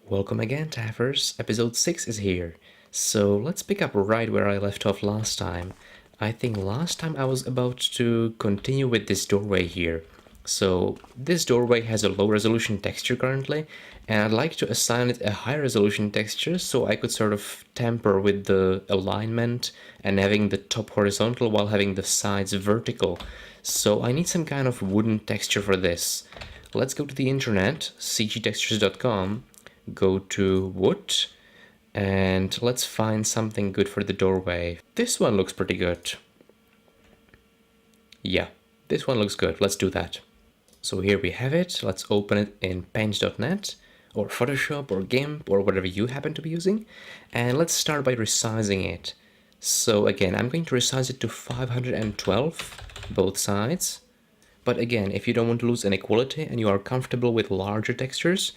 Welcome again, Taffers. Episode 6 is here. So let's pick up right where I left off last time. I think last time I was about to continue with this doorway here. So this doorway has a low resolution texture currently, and I'd like to assign it a high resolution texture so I could sort of tamper with the alignment and having the top horizontal while having the sides vertical. So I need some kind of wooden texture for this. Let's go to the internet, cgtextures.com, go to wood, and let's find something good for the doorway. This one looks pretty good. Yeah, this one looks good. Let's do that. So here we have it. Let's open it in paint.net or Photoshop or GIMP or whatever you happen to be using. And let's start by resizing it. So again, I'm going to resize it to 512, both sides. But again, if you don't want to lose any quality and you are comfortable with larger textures,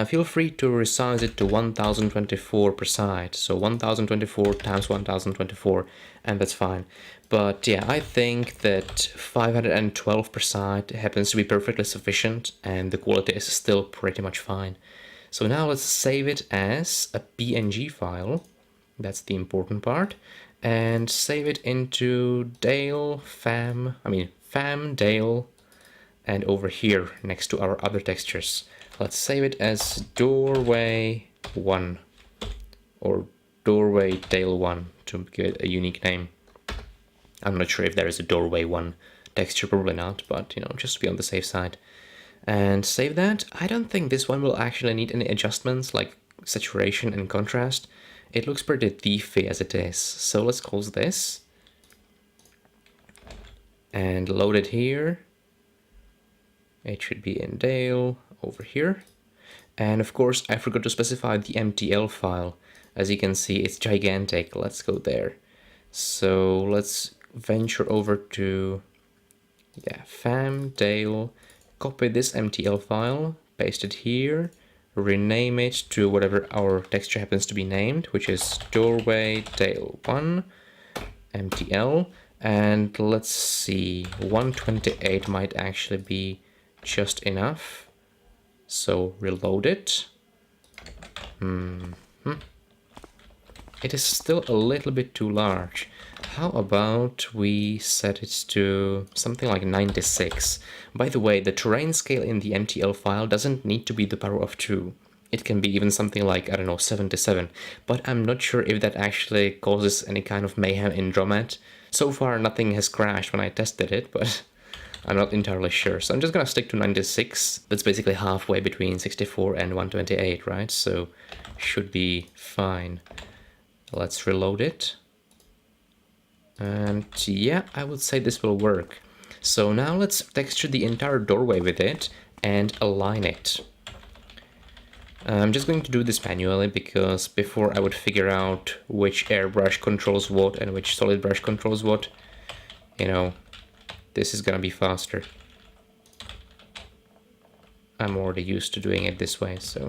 feel free to resize it to 1024 per side. So 1024 times 1024, and that's fine. But yeah, I think that 512 per side happens to be perfectly sufficient and the quality is still pretty much fine. So now let's save it as a PNG file. That's the important part. And save it into Dale, Fam, Dale, and over here next to our other textures. Let's save it as doorway 1 or doorway Dale 1 to give it a unique name. I'm not sure if there is a doorway 1 texture, probably not, but you know, just to be on the safe side. And save that. I don't think this one will actually need any adjustments like saturation and contrast. It looks pretty leafy as it is. So let's close this and load it here. It should be in Dale over here. And of course, I forgot to specify the MTL file. As you can see, it's gigantic. Let's go there. So let's venture over to fam Dale, copy this MTL file, paste it here, rename it to whatever our texture happens to be named, which is doorway Dale 1 MTL. And let's see, 128 might actually be just enough. So reload it. It is still a little bit too large. How about we set it to something like 96? By the way, the terrain scale in the MTL file doesn't need to be the power of 2. It can be even something like, I don't know, 77. But I'm not sure if that actually causes any kind of mayhem in Dromed. So far, nothing has crashed when I tested it, but I'm not entirely sure. So I'm just gonna stick to 96. That's basically halfway between 64 and 128, right? So should be fine. Let's reload it. And yeah, I would say this will work. So now let's texture the entire doorway with it and align it. I'm just going to do this manually because before I would figure out which airbrush controls what and which solid brush controls what, you know, this is gonna be faster. I'm already used to doing it this way, so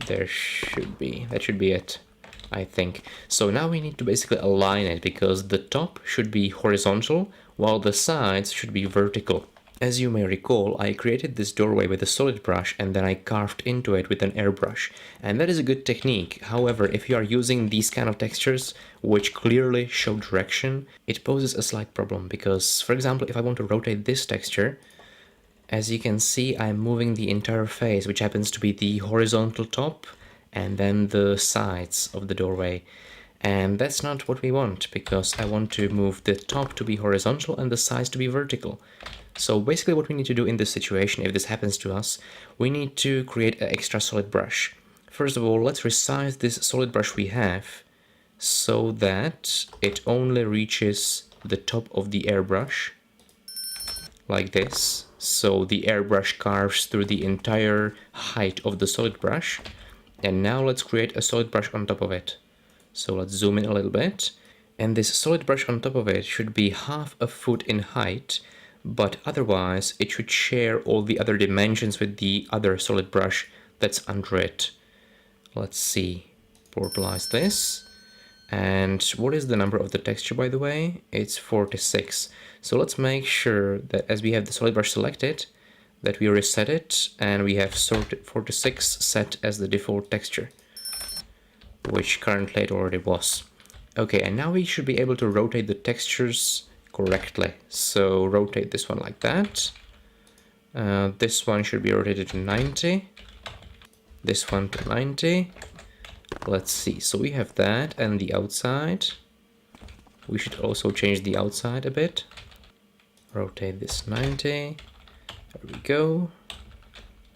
that should be it, I think. So now we need to basically align it because the top should be horizontal while the sides should be vertical. As you may recall, I created this doorway with a solid brush and then I carved into it with an airbrush. And that is a good technique. However, if you are using these kind of textures, which clearly show direction, it poses a slight problem because, for example, if I want to rotate this texture, as you can see, I'm moving the entire face, which happens to be the horizontal top and then the sides of the doorway. And that's not what we want because I want to move the top to be horizontal and the sides to be vertical. So basically what we need to do in this situation, if this happens to us, we need to create an extra solid brush. First of all, let's resize this solid brush we have so that it only reaches the top of the airbrush, like this. So the airbrush carves through the entire height of the solid brush. And now let's create a solid brush on top of it. So let's zoom in a little bit. And this solid brush on top of it should be half a foot in height, but otherwise it should share all the other dimensions with the other solid brush that's under it. Let's see, purplize this. And what is the number of the texture, by the way? It's 46. So let's make sure that as we have the solid brush selected, that we reset it, and we have sorted 46 set as the default texture, which currently it already was. Okay, and now we should be able to rotate the textures correctly. So rotate this one like that. This one should be rotated to 90. This one to 90. Let's see, so we have that, and the outside. We should also change the outside a bit. Rotate this 90. There we go.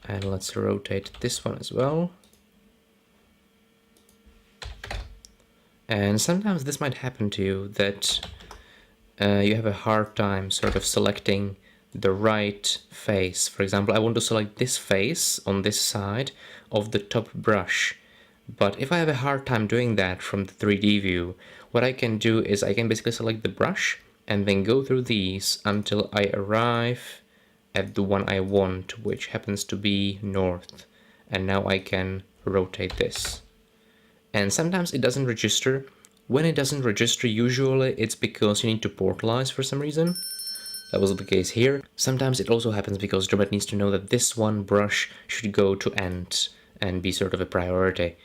And let's rotate this one as well. And sometimes this might happen to you, that you have a hard time sort of selecting the right face. For example, I want to select this face on this side of the top brush. But if I have a hard time doing that from the 3D view, what I can do is I can basically select the brush and then go through these until I arrive at the one I want, which happens to be north. And now I can rotate this. And sometimes it doesn't register. When it doesn't register, usually it's because you need to portalize for some reason. That was the case here. Sometimes it also happens because Dromed needs to know that this one brush should go to end and be sort of a priority.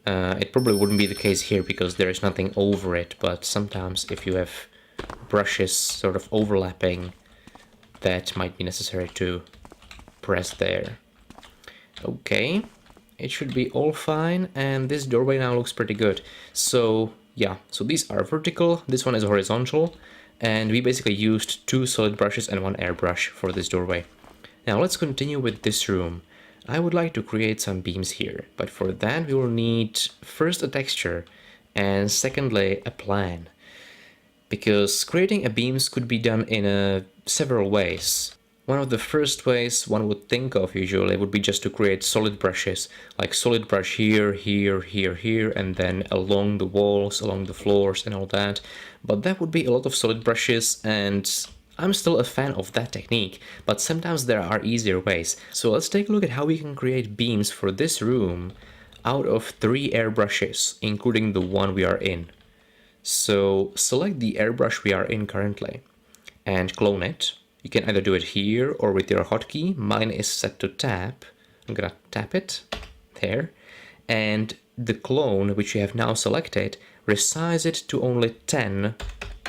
It probably wouldn't be the case here because there is nothing over it, but sometimes if you have brushes sort of overlapping, that might be necessary to press there. Okay, it should be all fine, and this doorway now looks pretty good. So yeah, so these are vertical, this one is horizontal, and we basically used 2 solid brushes and 1 airbrush for this doorway. Now let's continue with this room. I would like to create some beams here, but for that we will need first a texture and secondly a plan. Because creating a beams could be done in several ways. One of the first ways one would think of usually would be just to create solid brushes, like solid brush here, here, here, here, and then along the walls, along the floors and all that. But that would be a lot of solid brushes, and I'm still a fan of that technique, but sometimes there are easier ways. So let's take a look at how we can create beams for this room out of 3 airbrushes, including the one we are in. So select the airbrush we are in currently and clone it. You can either do it here or with your hotkey. Mine is set to tap. I'm gonna tap it there. And the clone, which you have now selected, resize it to only 10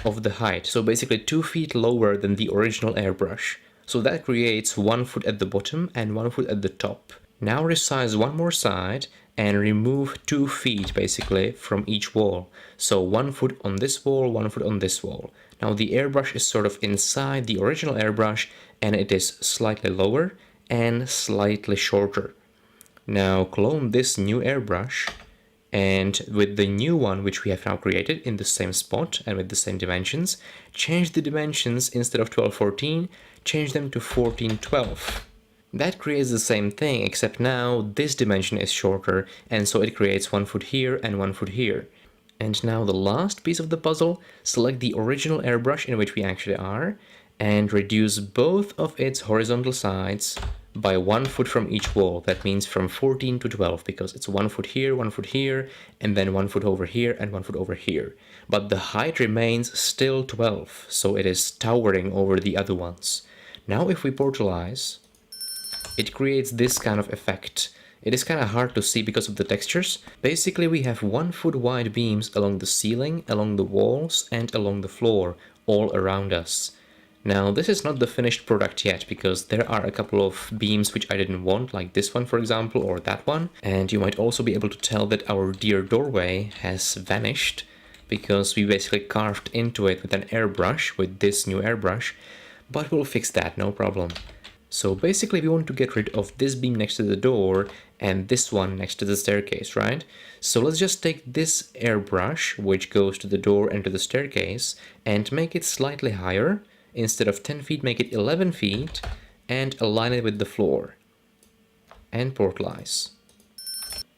of the height. So basically 2 feet lower than the original airbrush. So that creates 1 foot at the bottom and 1 foot at the top. Now resize one more side and remove 2 feet basically from each wall. So 1 foot on this wall, 1 foot on this wall. Now the airbrush is sort of inside the original airbrush, and it is slightly lower and slightly shorter. Now clone this new airbrush, and with the new one which we have now created in the same spot and with the same dimensions, change the dimensions. Instead of 1214, change them to 1412. That creates the same thing, except now this dimension is shorter, and so it creates 1 foot here and 1 foot here. And now the last piece of the puzzle, select the original airbrush in which we actually are, and reduce both of its horizontal sides by 1 foot from each wall. That means from 14 to 12, because it's 1 foot here, 1 foot here, and then 1 foot over here and 1 foot over here. But the height remains still 12, so it is towering over the other ones. Now if we portalize, it creates this kind of effect. It is kind of hard to see because of the textures. Basically we have 1 foot wide beams along the ceiling, along the walls, and along the floor, all around us. Now this is not the finished product yet, because there are a couple of beams which I didn't want, like this one for example, or that one. And you might also be able to tell that our dear doorway has vanished, because we basically carved into it with an airbrush, with this new airbrush. But we'll fix that, no problem. So basically we want to get rid of this beam next to the door and this one next to the staircase, right? So let's just take this airbrush, which goes to the door and to the staircase, and make it slightly higher. Instead of 10 feet, make it 11 feet, and align it with the floor. And portalize.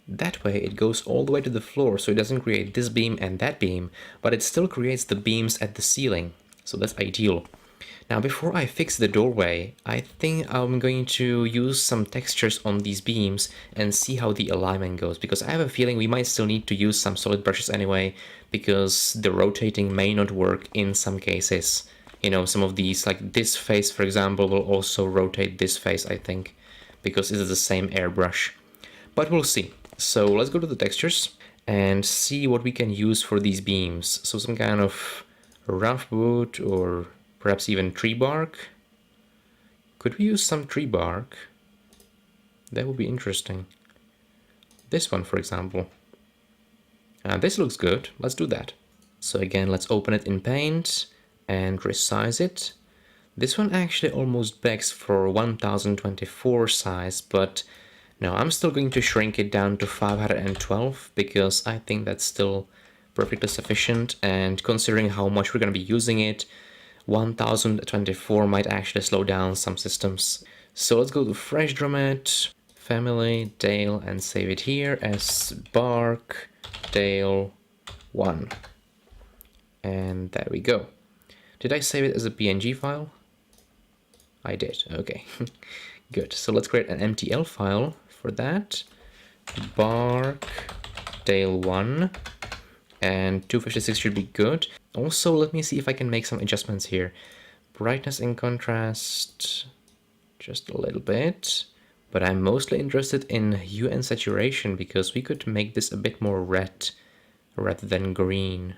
That way it goes all the way to the floor, so it doesn't create this beam and that beam, but it still creates the beams at the ceiling. So that's ideal. Now before I fix the doorway, I think I'm going to use some textures on these beams and see how the alignment goes, because I have a feeling we might still need to use some solid brushes anyway, because the rotating may not work in some cases. you know, some of these, like this face, for example, will also rotate this face, I think, because it is the same airbrush. But we'll see. So let's go to the textures and see what we can use for these beams. So some kind of rough wood or perhaps even tree bark. Could we use some tree bark? That would be interesting. This one, for example. This looks good. Let's do that. So again, let's open it in Paint and resize it. This one actually almost begs for 1024 size, but no, I'm still going to shrink it down to 512 because I think that's still perfectly sufficient, and considering how much we're going to be using it, 1024 might actually slow down some systems. So let's go to Fresh Dromed, Family, Dale, and save it here as Bark, Dale 1. And there we go. Did I save it as a PNG file? I did, okay. Good, so let's create an MTL file for that. Bark, Dale 1, and 256 should be good. Also, let me see if I can make some adjustments here. Brightness and contrast, just a little bit. But I'm mostly interested in hue and saturation because we could make this a bit more red rather than green.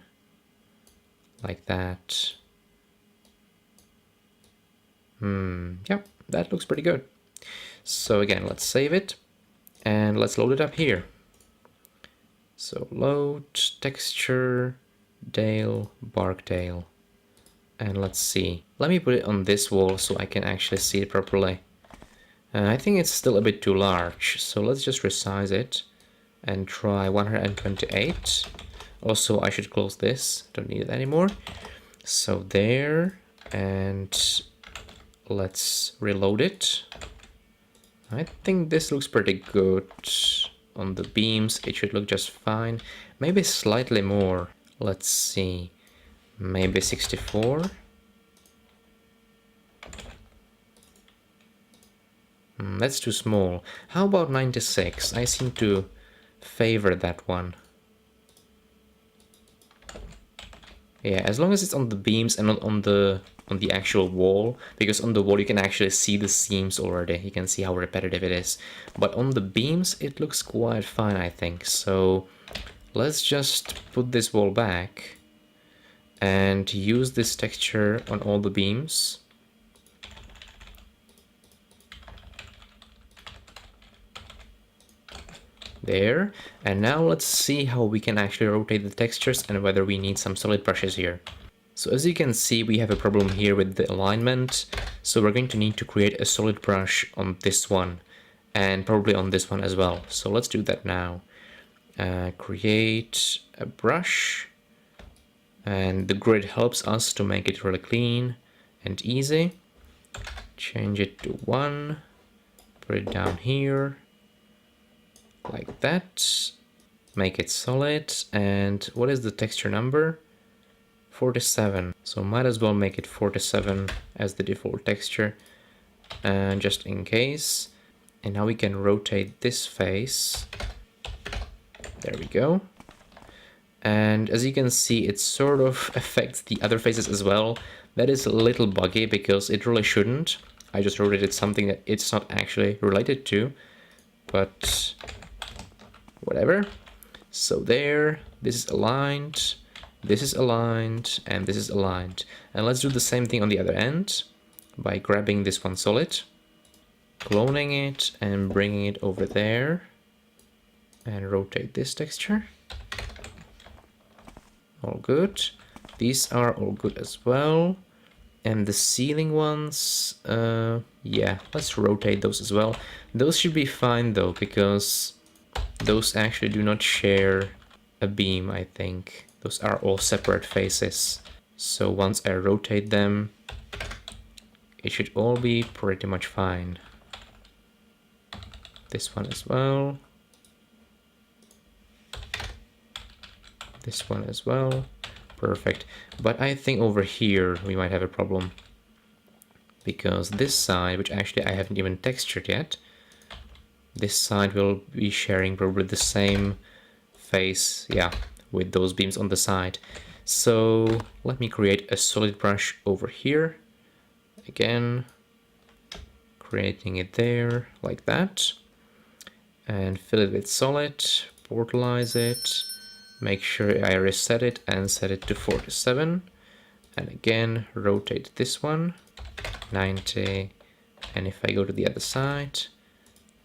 Like that. Yep, that looks pretty good. So again, let's save it and let's load it up here. So load, texture, Dale, Barkdale. And let's see. Let me put it on this wall so I can actually see it properly. I think it's still a bit too large, so let's just resize it and try 128. Also, I should close this, don't need it anymore. So there, and let's reload it. I think this looks pretty good. On the beams, it should look just fine. Maybe slightly more. Let's see. Maybe 64. That's too small. How about 96? I seem to favor that one. Yeah, as long as it's on the beams and not on the actual wall, because on the wall you can actually see the seams already. You can see how repetitive it is. But on the beams it looks quite fine, I think. So let's just put this wall back and use this texture on all the beams. There, and now let's see how we can actually rotate the textures and whether we need some solid brushes here. So as you can see, we have a problem here with the alignment, so we're going to need to create a solid brush on this one and probably on this one as well. So let's do that now. Create a brush, and the grid helps us to make it really clean and easy. Change it to 1, put it down here like that, make it solid. And what is the texture number? 47. So might as well make it 47 as the default texture, just in case. And now we can rotate this face. There we go. And as you can see, it sort of affects the other faces as well. That is a little buggy because it really shouldn't. I just rotated something that it's not actually related to, but whatever. So there, this is aligned, this is aligned, and this is aligned. And let's do the same thing on the other end by grabbing this one solid, cloning it and bringing it over there, and rotate this texture. All good. These are all good as well. And the ceiling ones, yeah, let's rotate those as well. Those should be fine though, because those actually do not share a beam, I think. Those are all separate faces. So once I rotate them, it should all be pretty much fine. This one as well. This one as well. Perfect. But I think over here we might have a problem, because this side, which actually I haven't even textured yet, this side will be sharing probably the same face, yeah, with those beams on the side. So let me create a solid brush over here. Again, creating it there like that. And fill it with solid, portalize it, make sure I reset it and set it to 47. And again, rotate this one, 90. And if I go to the other side,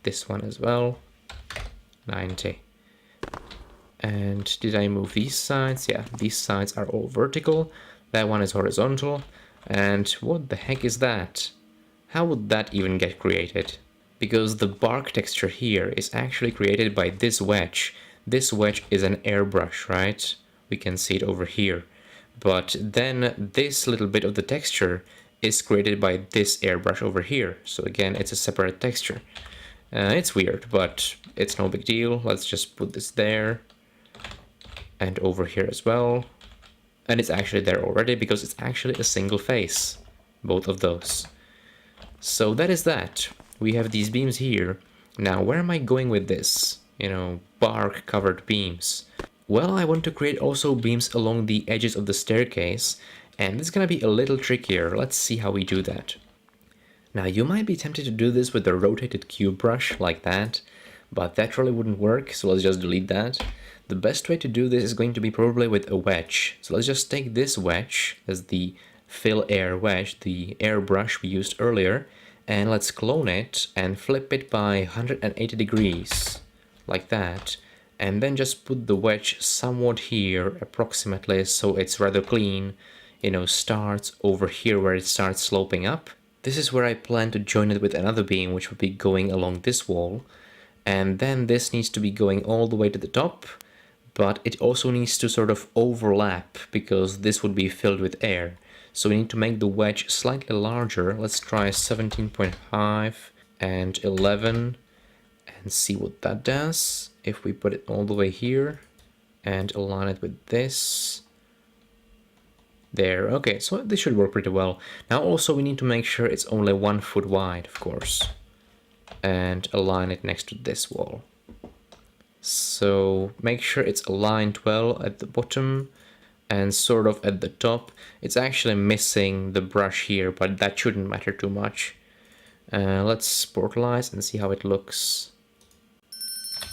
this one as well, 90. And did I move these sides? Yeah, these sides are all vertical. That one is horizontal. And what the heck is that? How would that even get created? Because the bark texture here is actually created by this wedge. This wedge is an airbrush, right? We can see it over here. But then this little bit of the texture is created by this airbrush over here. So again, it's a separate texture. It's weird, but it's no big deal. Let's just put this there. And over here as well. And it's actually there already because it's actually a single face. Both of those. So that is that. We have these beams here. Now, where am I going with this? You know, bark covered beams. Well, I want to create also beams along the edges of the staircase. And this is gonna be a little trickier. Let's see how we do that. Now, you might be tempted to do this with a rotated cube brush like that. But that really wouldn't work, so let's just delete that. The best way to do this is going to be probably with a wedge. So let's just take this wedge as the fill air wedge, the airbrush we used earlier, and let's clone it and flip it by 180 degrees, like that. And then just put the wedge somewhat here, approximately, so it's rather clean, you know, starts over here where it starts sloping up. This is where I plan to join it with another beam, which will be going along this wall. And then this needs to be going all the way to the top, but it also needs to sort of overlap because this would be filled with air. So we need to make the wedge slightly larger. Let's try 17.5 and 11 and see what that does. If we put it all the way here and align it with this. There, okay, so this should work pretty well. Now also we need to make sure it's only 1 foot wide, of course. And align it next to this wall. So make sure it's aligned well at the bottom and sort of at the top. It's actually missing the brush here, but that shouldn't matter too much. Let's portalize and see how it looks.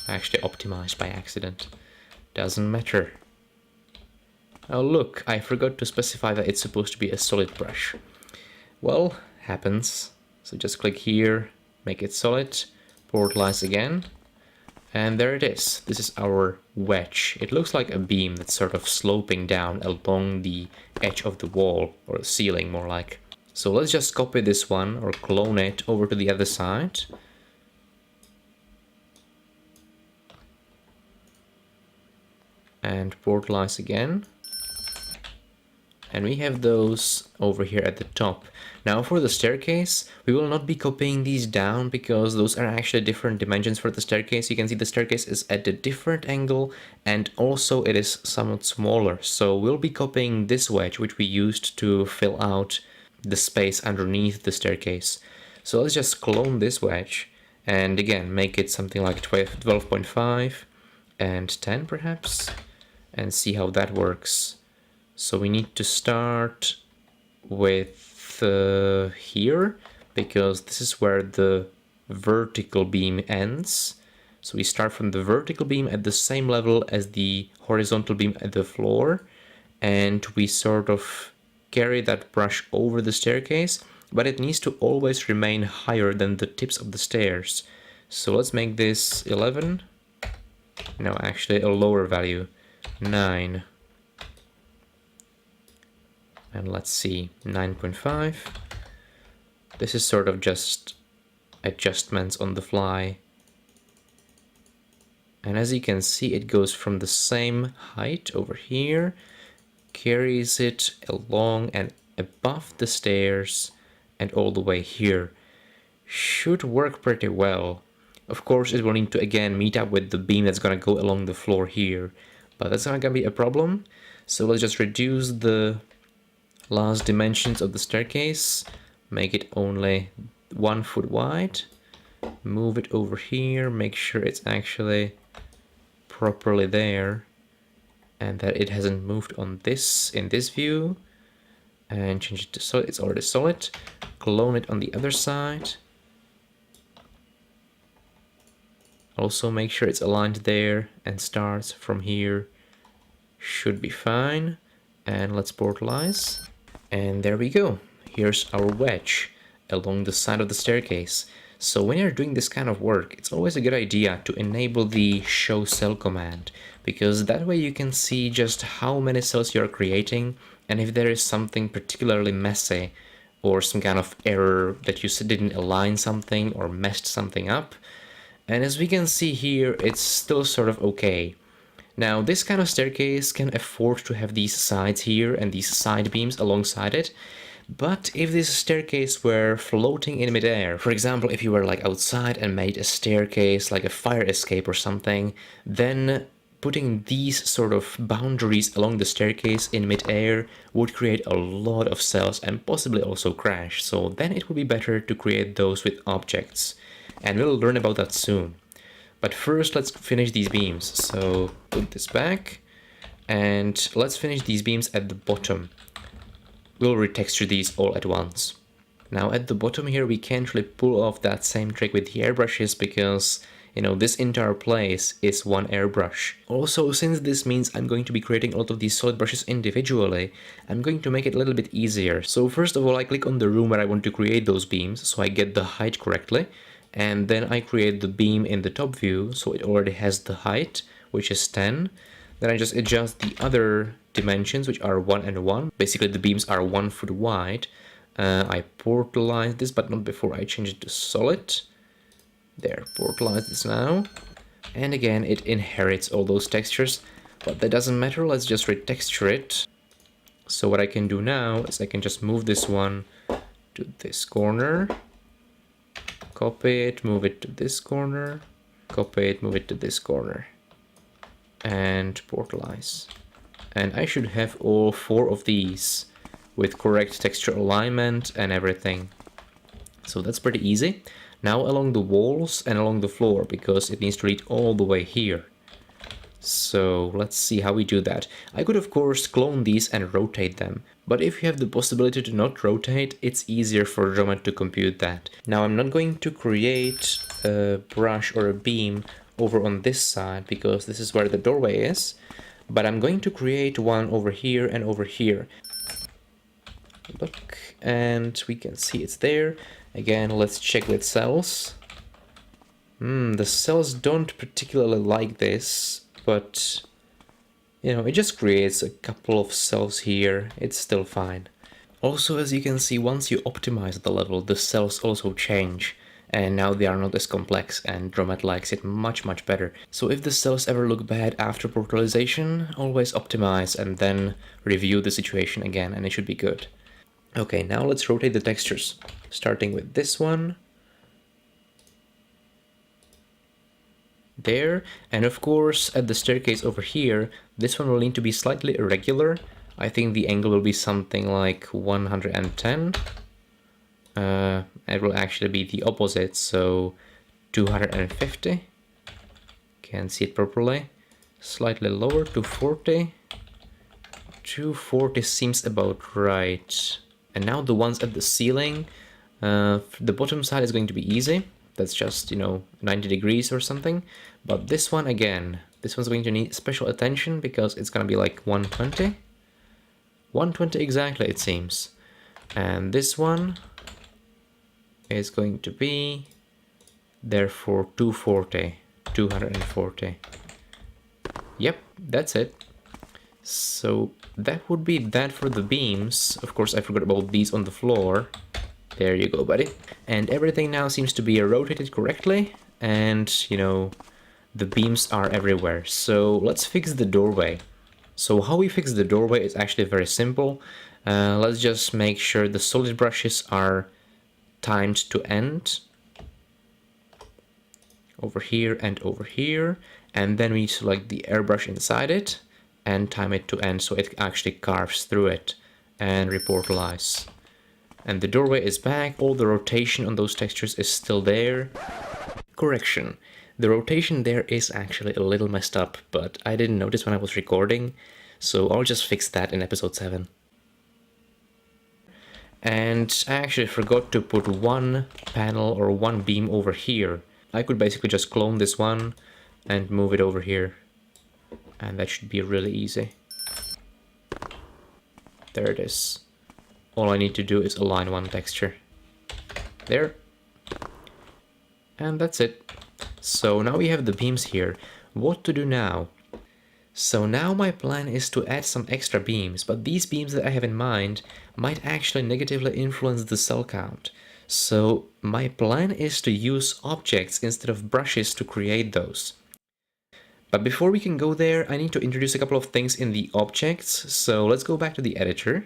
I actually optimized by accident. Doesn't matter. Oh look, I forgot to specify that it's supposed to be a solid brush. Well, happens. So just click here. Make it solid, portalize again, and there it is. This is our wedge. It looks like a beam that's sort of sloping down along the edge of the wall, or the ceiling more like. So let's just copy this one, or clone it over to the other side. And portalize again. And we have those over here at the top. Now for the staircase, we will not be copying these down because those are actually different dimensions for the staircase. You can see the staircase is at a different angle and also it is somewhat smaller. So we'll be copying this wedge, which we used to fill out the space underneath the staircase. So let's just clone this wedge and again, make it something like 12.5 and 10 perhaps, and see how that works. So we need to start with here, because this is where the vertical beam ends. So we start from the vertical beam at the same level as the horizontal beam at the floor, and we sort of carry that brush over the staircase, but it needs to always remain higher than the tips of the stairs. So let's make this 11. No, actually a lower value, 9. And let's see, 9.5. This is sort of just adjustments on the fly. And as you can see, it goes from the same height over here, carries it along and above the stairs and all the way here. Should work pretty well. Of course, it will need to again meet up with the beam that's gonna go along the floor here, but that's not gonna be a problem. So let's just reduce the last dimensions of the staircase, make it only 1 foot wide, move it over here, make sure it's actually properly there, and that it hasn't moved on this in this view, and change it to solid. It's already solid. Clone it on the other side. Also make sure it's aligned there and starts from here. Should be fine. And let's portalize. And there we go. Here's our wedge along the side of the staircase. So when you're doing this kind of work, it's always a good idea to enable the show cell command, because that way you can see just how many cells you're creating, and if there is something particularly messy or some kind of error that you didn't align something or messed something up. And as we can see here, it's still sort of okay. Now, this kind of staircase can afford to have these sides here and these side beams alongside it. But if this staircase were floating in midair, for example, if you were like outside and made a staircase like a fire escape or something, then putting these sort of boundaries along the staircase in midair would create a lot of cells and possibly also crash. So then it would be better to create those with objects. And we'll learn about that soon. But first, let's finish these beams. So put this back, and let's finish these beams at the bottom. We'll retexture these all at once. Now at the bottom here, we can't really pull off that same trick with the airbrushes because, you know, this entire place is one airbrush. Also, since this means I'm going to be creating a lot of these solid brushes individually, I'm going to make it a little bit easier. So first of all, I click on the room where I want to create those beams, so I get the height correctly. And then I create the beam in the top view, so it already has the height, which is 10. Then I just adjust the other dimensions, which are 1 and 1. Basically, the beams are 1 foot wide. I portalize this, but not before I change it to solid. There, portalize this now. And again, it inherits all those textures, but that doesn't matter. Let's just retexture it. So what I can do now is I can just move this one to this corner. Copy it, move it to this corner, copy it, move it to this corner, and portalize. And I should have all 4 of these with correct texture alignment and everything. So that's pretty easy. Now along the walls and along the floor, because it needs to lead all the way here. So let's see how we do that. I could of course clone these and rotate them, but if you have the possibility to not rotate, it's easier for Dromed to compute that. Now I'm not going to create a brush or a beam over on this side because this is where the doorway is, but I'm going to create one over here and over here. Look, and we can see it's there. Again, let's check with cells. The cells don't particularly like this, but you know, it just creates a couple of cells here. It's still fine. Also, as you can see, once you optimize the level, the cells also change, and now they are not as complex, and Dromed likes it much better. So if the cells ever look bad after portalization, always optimize and then review the situation again, and it should be good. Okay, now let's rotate the textures, starting with this one. There, and of course at the staircase over here, this one will need to be slightly irregular. I think the angle will be something like 110. It will actually be the opposite, so 250. Can't see it properly. Slightly lower, 240. 240 seems about right. And now the ones at the ceiling, the bottom side is going to be easy. That's just, you know, 90 degrees or something. But this one, again, this one's going to need special attention because it's going to be like 120. 120 exactly, it seems. And this one is going to be, therefore, 240. 240. Yep, that's it. So that would be that for the beams. Of course, I forgot about these on the floor. There you go, buddy. And everything now seems to be rotated correctly, and, you know, the beams are everywhere. So let's fix the doorway. So how we fix the doorway is actually very simple. Let's just make sure the solid brushes are timed to end. Over here and over here. And then we select the airbrush inside it and time it to end so it actually carves through it, and reportalize. And the doorway is back, all the rotation on those textures is still there. Correction. The rotation there is actually a little messed up, but I didn't notice when I was recording, so I'll just fix that in episode 7. And I actually forgot to put one panel or one beam over here. I could basically just clone this one and move it over here. And that should be really easy. There it is. All I need to do is align one texture. There. And that's it. So now we have the beams here. What to do now? So now my plan is to add some extra beams, but these beams that I have in mind might actually negatively influence the cell count. So my plan is to use objects instead of brushes to create those. But before we can go there, I need to introduce a couple of things in the objects, so let's go back to the editor.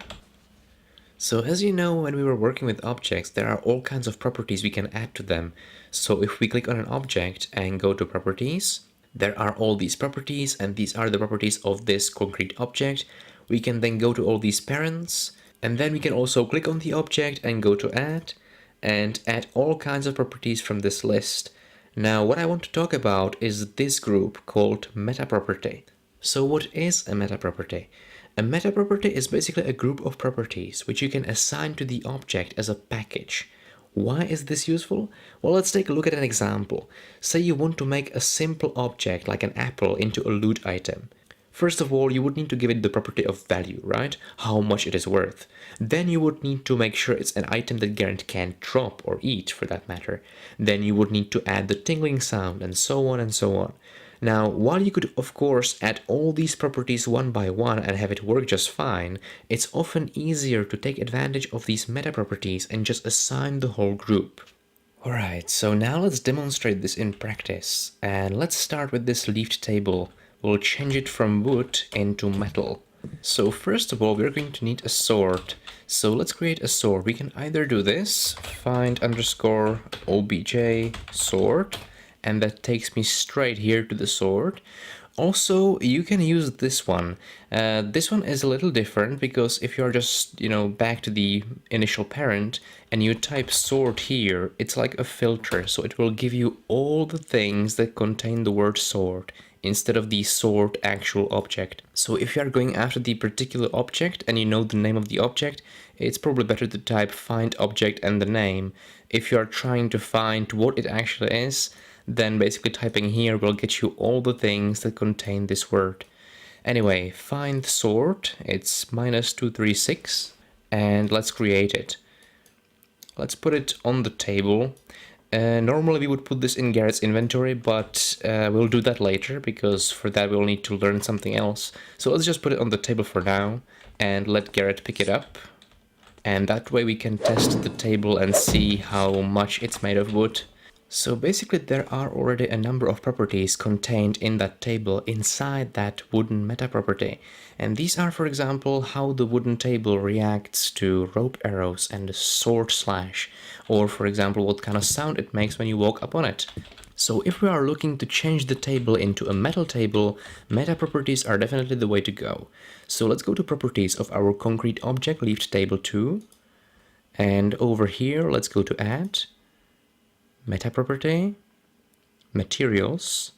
So as you know, when we were working with objects, there are all kinds of properties we can add to them. So if we click on an object and go to properties, there are all these properties, and these are the properties of this concrete object. We can then go to all these parents, and then we can also click on the object and go to add, and add all kinds of properties from this list. Now what I want to talk about is this group called Metaproperty. So what is a metaproperty? A metaproperty is basically a group of properties which you can assign to the object as a package. Why is this useful? Well, let's take a look at an example. Say you want to make a simple object like an apple into a loot item. First of all, you would need to give it the property of value, right? How much it is worth. Then you would need to make sure it's an item that Garrett can drop or eat, for that matter. Then you would need to add the tingling sound, and so on and so on. Now, while you could of course add all these properties one by one and have it work just fine, it's often easier to take advantage of these meta properties and just assign the whole group. Alright, so now let's demonstrate this in practice, and let's start with this leafed table. We'll change it from wood into metal. So first of all, we're going to need a sword. So let's create a sword. We can either do this, find underscore obj sword, and that takes me straight here to the sword. Also, you can use this one. This one is a little different because if you're just, back to the initial parent and you type sword here, it's like a filter. So it will give you all the things that contain the word sword instead of the sword actual object. So if you are going after the particular object and you know the name of the object, it's probably better to type find object and the name. If you are trying to find what it actually is, then basically typing here will get you all the things that contain this word. Anyway, find sword, it's -236, and let's create it. Let's put it on the table. Normally we would put this in Garrett's inventory, but we'll do that later because for that we'll need to learn something else. So let's just put it on the table for now and let Garrett pick it up. And that way we can test the table and see how much it's made of wood. So basically there are already a number of properties contained in that table inside that wooden meta property. And these are, for example, how the wooden table reacts to rope arrows and a sword slash, or for example what kind of sound it makes when you walk up on it. So if we are looking to change the table into a metal table, meta properties are definitely the way to go. So let's go to properties of our concrete object leafed table 2, and over here let's go to add, meta property, materials,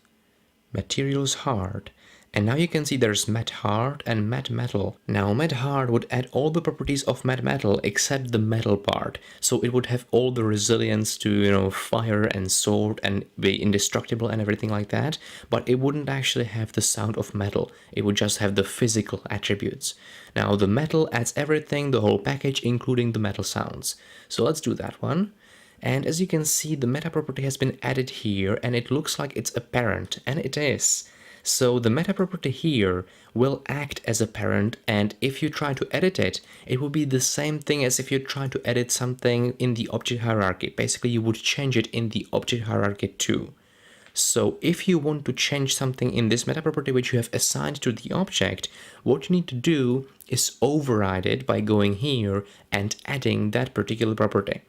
materials hard, and now you can see there's mat hard and mat metal. Now mat hard would add all the properties of mat metal except the metal part, so it would have all the resilience to fire and sword and be indestructible and everything like that, but it wouldn't actually have the sound of metal. It would just have the physical attributes. Now the metal adds everything, the whole package, including the metal sounds. So let's do that one. And as you can see, the meta property has been added here and it looks like it's a parent, and it is. So the meta property here will act as a parent, and if you try to edit it, it will be the same thing as if you try to edit something in the object hierarchy. Basically, you would change it in the object hierarchy too. So if you want to change something in this meta property which you have assigned to the object, what you need to do is override it by going here and adding that particular property.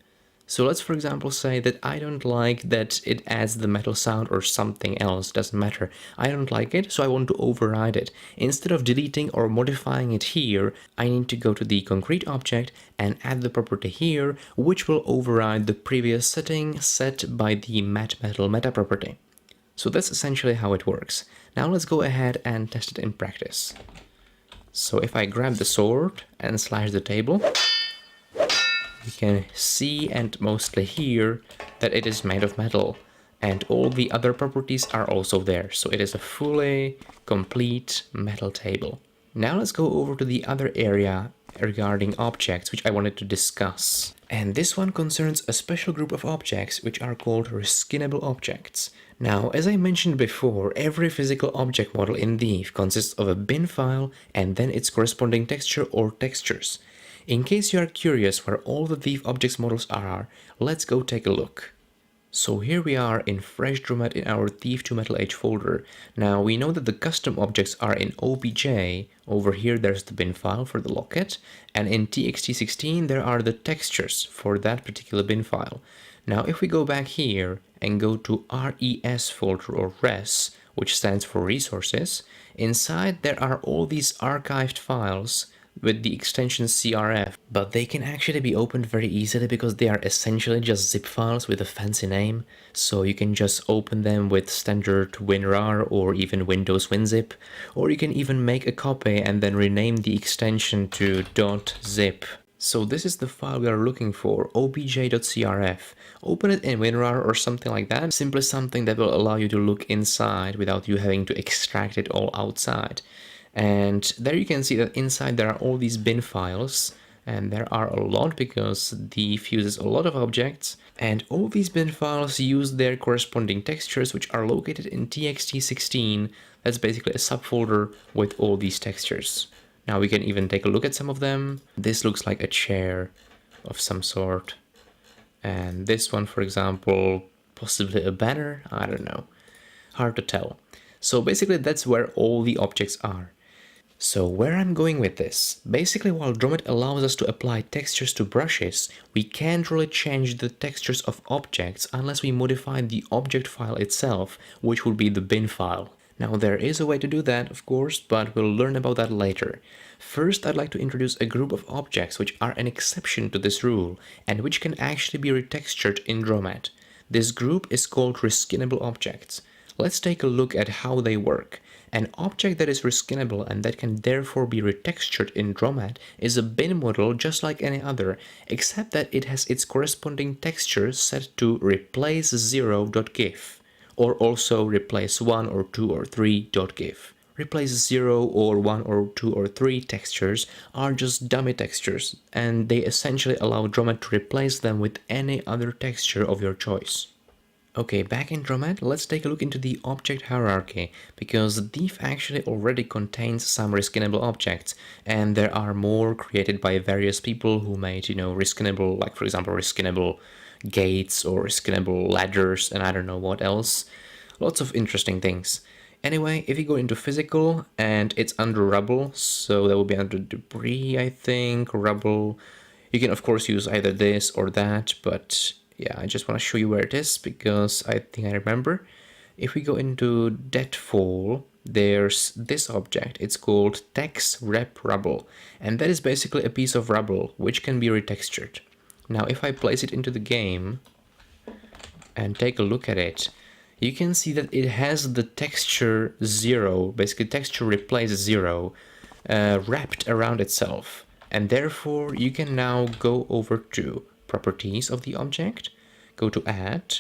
So let's for example say that I don't like that it adds the metal sound or something else, doesn't matter. I don't like it, so I want to override it. Instead of deleting or modifying it here, I need to go to the concrete object and add the property here, which will override the previous setting set by the mat metal meta property. So that's essentially how it works. Now let's go ahead and test it in practice. So if I grab the sword and slash the table, you can see and mostly hear that it is made of metal, and all the other properties are also there. So it is a fully complete metal table. Now let's go over to the other area regarding objects which I wanted to discuss. And this one concerns a special group of objects which are called Reskinnable objects. Now, as I mentioned before, every physical object model in Thief consists of a bin file and then its corresponding texture or textures. In case you are curious where all the Thief objects models are, let's go take a look. So here we are in Fresh Dromed in our Thief to Metal Age folder. Now we know that the custom objects are in OBJ, over here there's the bin file for the locket, and in txt16 there are the textures for that particular bin file. Now if we go back here and go to RES folder or res, which stands for resources, inside there are all these archived files with the extension CRF, but they can actually be opened very easily because they are essentially just zip files with a fancy name, so you can just open them with standard WinRAR or even Windows WinZip, or you can even make a copy and then rename the extension to .zip. So this is the file we are looking for, obj.crf. Open it in WinRAR or something like that, simply something that will allow you to look inside without you having to extract it all outside. And there you can see that inside there are all these bin files, and there are a lot because Thief uses a lot of objects, and all these bin files use their corresponding textures which are located in txt16. That's basically a subfolder with all these textures. Now we can even take a look at some of them. This looks like a chair of some sort, and this one, for example, possibly a banner, I don't know, hard to tell. So basically that's where all the objects are. So where I'm going with this, basically while Dromed allows us to apply textures to brushes, we can't really change the textures of objects unless we modify the object file itself, which would be the bin file. Now there is a way to do that, of course, but we'll learn about that later. First, I'd like to introduce a group of objects which are an exception to this rule, and which can actually be retextured in Dromed. This group is called Reskinnable objects. Let's take a look at how they work. An object that is reskinnable and that can therefore be retextured in Dromed is a bin model just like any other, except that it has its corresponding texture set to replace0.gif, or also replace1 or 2 or 3.gif. Replace 0 or 1 or 2 or 3 textures are just dummy textures, and they essentially allow Dromed to replace them with any other texture of your choice. Okay, back in Dromed, let's take a look into the object hierarchy, because Thief actually already contains some reskinnable objects, and there are more created by various people who made, reskinnable, like for example, reskinnable gates or reskinnable ladders, and I don't know what else. Lots of interesting things. Anyway, if you go into physical, and it's under rubble, so that will be under debris, I think, rubble. You can of course use either this or that, but yeah, I just want to show you where it is because I think I remember. If we go into Deadfall, there's this object. It's called Text Rep Rubble, and that is basically a piece of rubble which can be retextured. Now if I place it into the game and take a look at it, you can see that it has the texture 0, basically texture replace 0, wrapped around itself, and therefore you can now go over to properties of the object, go to add,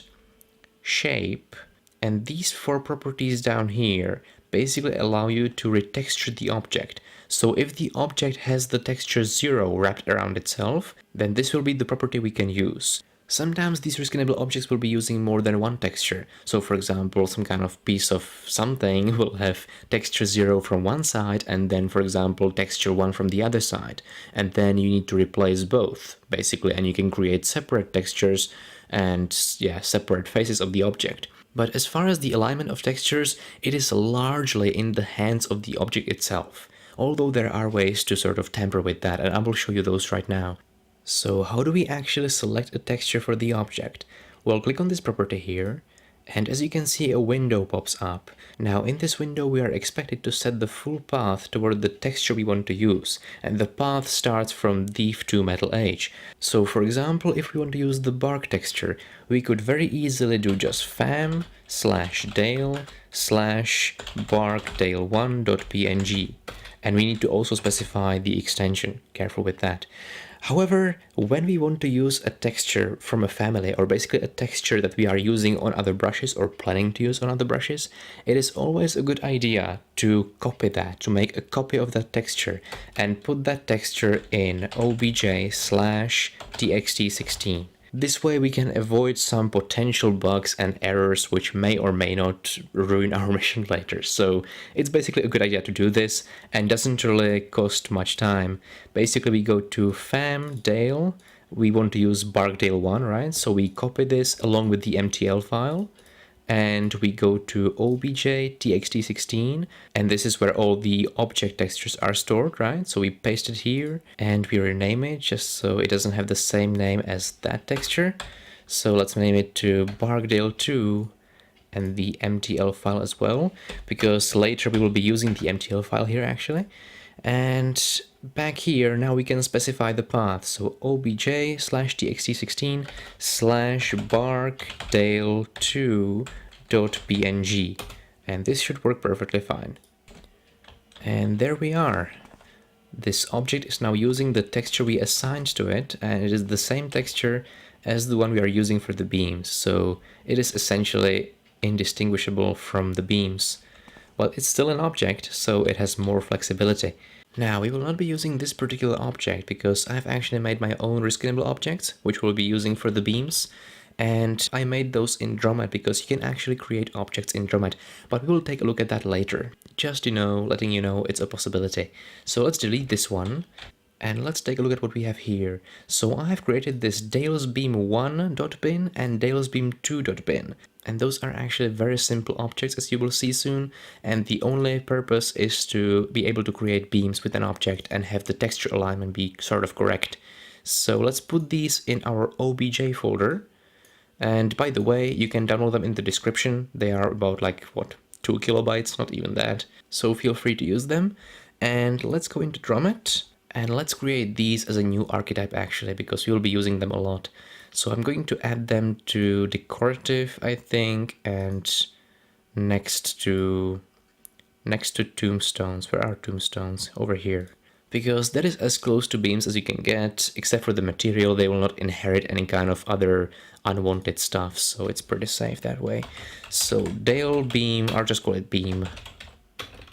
shape, and these 4 properties down here basically allow you to retexture the object. So if the object has the texture 0 wrapped around itself, then this will be the property we can use. Sometimes these reskinnable objects will be using more than one texture. So for example, some kind of piece of something will have texture 0 from one side and then, for example, texture 1 from the other side. And then you need to replace both, basically, and you can create separate textures and, separate faces of the object. But as far as the alignment of textures, it is largely in the hands of the object itself. Although there are ways to sort of tamper with that, and I will show you those right now. So how do we actually select a texture for the object? Well, click on this property here, And as you can see, a window pops up. Now in this window we are expected to set the full path toward the texture we want to use, and the path starts from Thief to Metal Age. So for example, if we want to use the bark texture, we could very easily do just fam/dale/barkdale1.png, and we need to also specify the extension, careful with that. However, when we want to use a texture from a family, or basically a texture that we are using on other brushes or planning to use on other brushes, it is always a good idea to copy that, to make a copy of that texture and put that texture in obj/txt16. This way we can avoid some potential bugs and errors which may or may not ruin our mission later. So it's basically a good idea to do this and doesn't really cost much time. Basically we go to fam.dale, we want to use barkdale1, right? So we copy this along with the MTL file, and we go to obj/txt16, and this is where all the object textures are stored, right? So we paste it here and we rename it just so it doesn't have the same name as that texture. So let's name it to barkdale2 and the MTL file as well, because later we will be using the MTL file here actually. And back here now we can specify the path, so obj/txt16/barkdale2.png, and this should work perfectly fine. And there we are. This object is now using the texture we assigned to it, and it is the same texture as the one we are using for the beams, so it is essentially indistinguishable from the beams. Well, it's still an object, so it has more flexibility. Now, we will not be using this particular object because I've actually made my own Reskinnable objects, which we'll be using for the beams. And I made those in Dromed because you can actually create objects in Dromed, but we will take a look at that later. Just, letting you know it's a possibility. So let's delete this one. And let's take a look at what we have here. So I have created this dalesbeam1.bin and dalesbeam2.bin. And those are actually very simple objects, as you will see soon. And the only purpose is to be able to create beams with an object and have the texture alignment be sort of correct. So let's put these in our obj folder. And by the way, you can download them in the description. They are about 2 kilobytes, not even that. So feel free to use them. And let's go into Dromed. And let's create these as a new archetype actually, because we will be using them a lot. So I'm going to add them to decorative, I think, and next to tombstones. Where are tombstones? Over here. Because that is as close to beams as you can get, except for the material. They will not inherit any kind of other unwanted stuff, so it's pretty safe that way. So Dale Beam, I'll just call it Beam,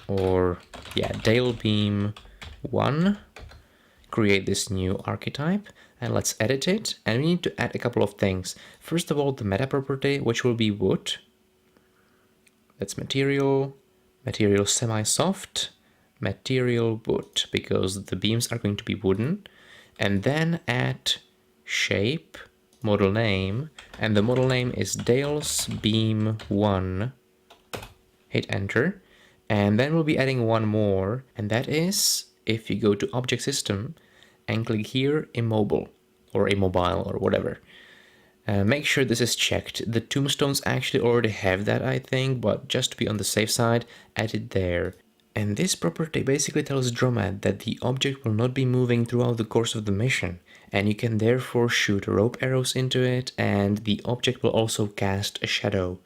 or yeah, Dale Beam 1. Create this new archetype and let's edit it, and we need to add a couple of things. First of all, the Metaproperty, which will be wood. That's material semi-soft, material wood, because the beams are going to be wooden. And then add shape, model name, and the model name is Dale's Beam 1. Hit enter, and then we'll be adding one more, and that is, if you go to Object System and click here, Immobile, or Immobile, or whatever. Make sure this is checked. The tombstones actually already have that, I think, but just to be on the safe side, add it there. And this property basically tells Dromed that the object will not be moving throughout the course of the mission, and you can therefore shoot rope arrows into it, and the object will also cast a shadow.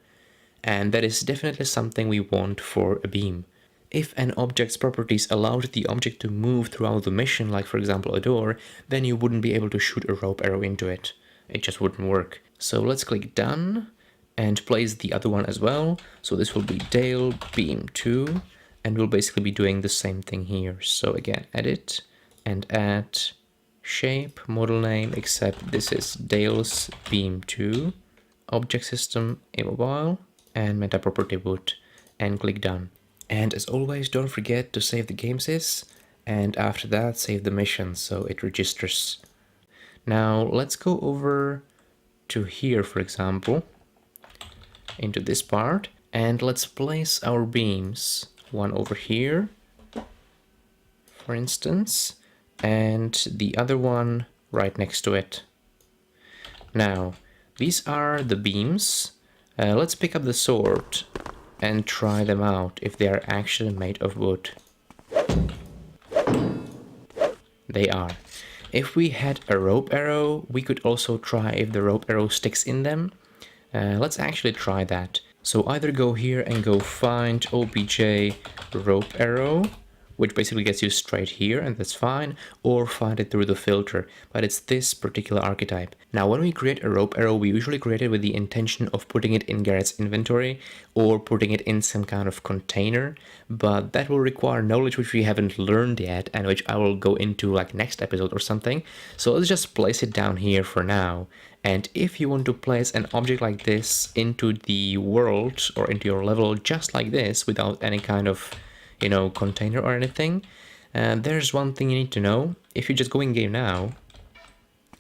And that is definitely something we want for a beam. If an object's properties allowed the object to move throughout the mission, like for example a door, then you wouldn't be able to shoot a rope arrow into it. It just wouldn't work. So let's click done and place the other one as well. So this will be Dale Beam 2, and we'll basically be doing the same thing here. So again, edit and add shape, model name, except this is Dale's Beam 2, Object System, Immobile, and Metaproperty wood, and click done. And as always, don't forget to save the game sys, and after that save the mission so it registers. Now let's go over to here, for example, into this part, and let's place our beams, one over here, for instance, and the other one right next to it. Now, these are the beams. Let's pick up the sword and try them out if they are actually made of wood. They are. If we had a rope arrow, we could also try if the rope arrow sticks in them. Let's actually try that. So either go here and go find OBJ rope arrow, which basically gets you straight here, and that's fine, or find it through the filter, but it's this particular archetype. Now, when we create a rope arrow, we usually create it with the intention of putting it in Garrett's inventory, or putting it in some kind of container, but that will require knowledge which we haven't learned yet, and which I will go into like next episode or something. So let's just place it down here for now. And if you want to place an object like this into the world, or into your level just like this, without any kind of container or anything, there's one thing you need to know. If you just go in game now,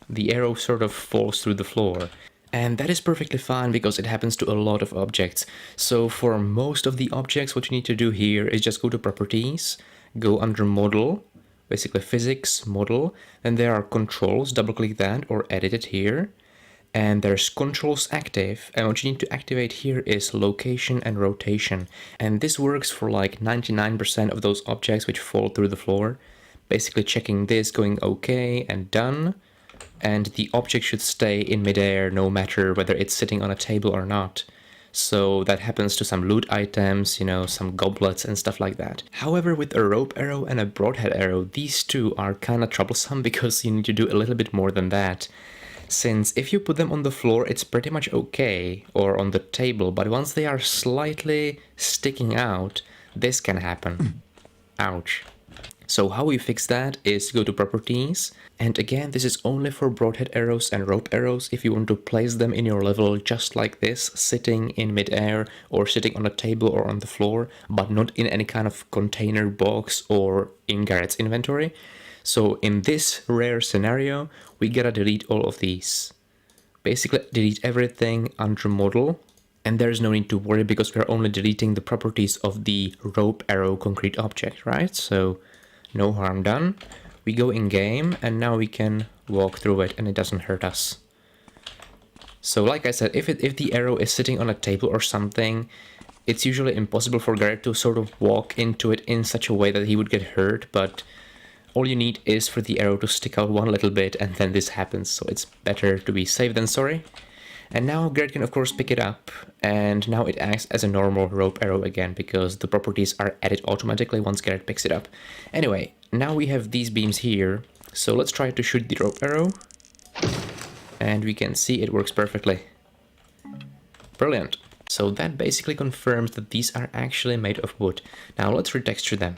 the arrow sort of falls through the floor. And that is perfectly fine because it happens to a lot of objects. So for most of the objects, what you need to do here is just go to Properties, go under Model, basically Physics, Model, and there are controls, double click that or edit it here. And there's controls active, and what you need to activate here is location and rotation. And this works for like 99% of those objects which fall through the floor. Basically checking this, going okay and done. And the object should stay in midair no matter whether it's sitting on a table or not. So that happens to some loot items, some goblets and stuff like that. However, with a rope arrow and a broadhead arrow, these two are kind of troublesome because you need to do a little bit more than that. Since if you put them on the floor, it's pretty much okay, or on the table, but once they are slightly sticking out, this can happen. Ouch. So how we fix that is go to Properties, and again, this is only for broadhead arrows and rope arrows. If you want to place them in your level just like this, sitting in midair, or sitting on a table or on the floor, but not in any kind of container box or in Garrett's inventory. So in this rare scenario, we gotta delete all of these. Basically delete everything under Model, and there's no need to worry because we're only deleting the properties of the rope arrow concrete object, right? So no harm done. We go in game and now we can walk through it and it doesn't hurt us. So like I said, if the arrow is sitting on a table or something, it's usually impossible for Garrett to sort of walk into it in such a way that he would get hurt, but all you need is for the arrow to stick out one little bit and then this happens, so it's better to be safe than sorry. And now Garrett can of course pick it up, and now it acts as a normal rope arrow again because the properties are added automatically once Garrett picks it up. Anyway, now we have these beams here, so let's try to shoot the rope arrow. And we can see it works perfectly. Brilliant. So that basically confirms that these are actually made of wood. Now let's retexture them.